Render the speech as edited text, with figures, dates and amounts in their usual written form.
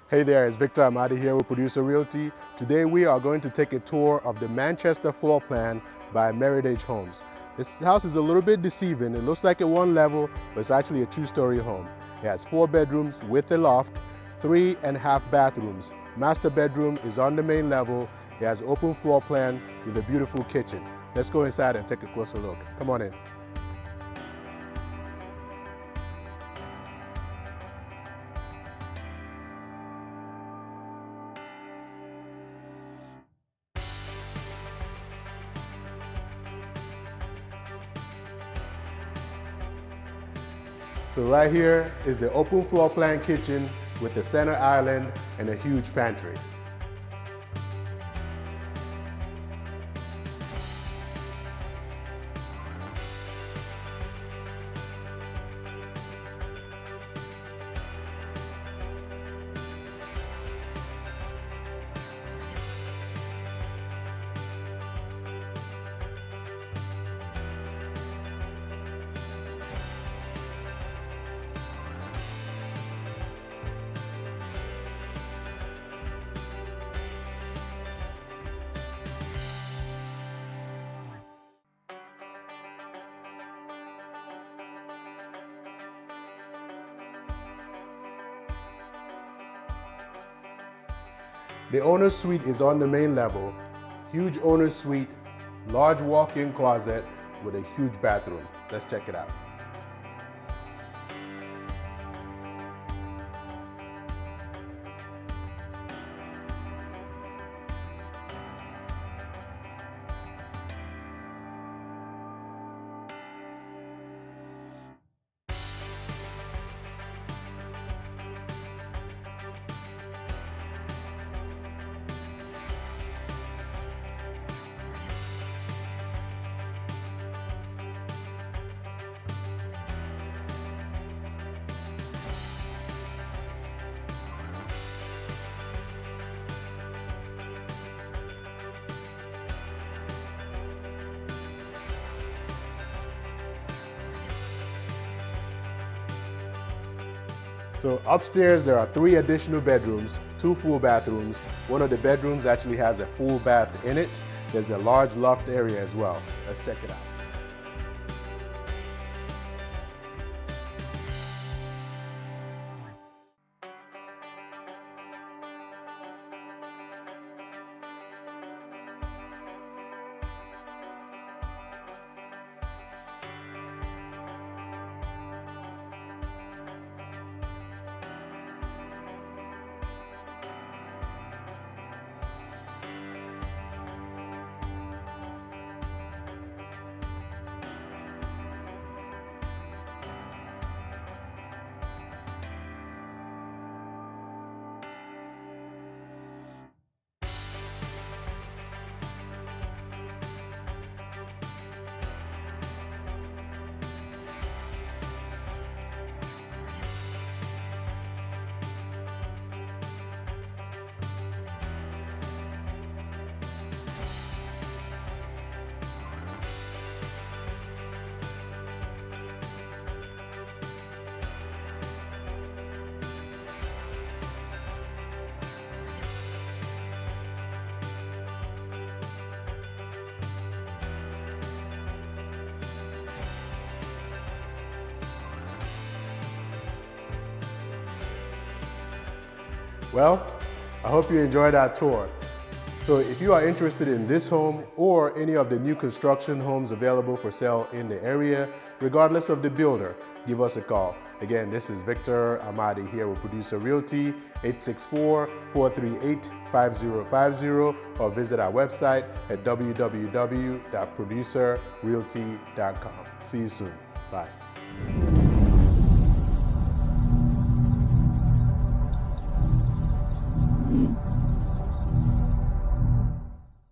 Hey there, it's Victor Amadi here with Producer Realty. Today we are going to take a tour of the Manchester floor plan by Meritage Homes. This house is a little bit deceiving. It looks like a one level, but it's actually a two-story home. It has 4 bedrooms with a loft, 3.5 bathrooms. Master bedroom is on the main level. It has open floor plan with a beautiful kitchen. Let's go inside and take a closer look. Come on in. So right here is the open floor plan kitchen with the center island and a huge pantry. The owner's suite is on the main level. Huge owner's suite, large walk-in closet with a huge bathroom. Let's check it out. So upstairs there are 3 additional bedrooms, 2 full bathrooms. One of the bedrooms actually has a full bath in it. There's a large loft area as well. Let's check it out. Well, I hope you enjoyed our tour. So if you are interested in this home or any of the new construction homes available for sale in the area, regardless of the builder, give us a call. Again, this is Victor Amadi here with Producer Realty, 864-438-5050, or visit our website at www.producerrealty.com. See you soon. Bye.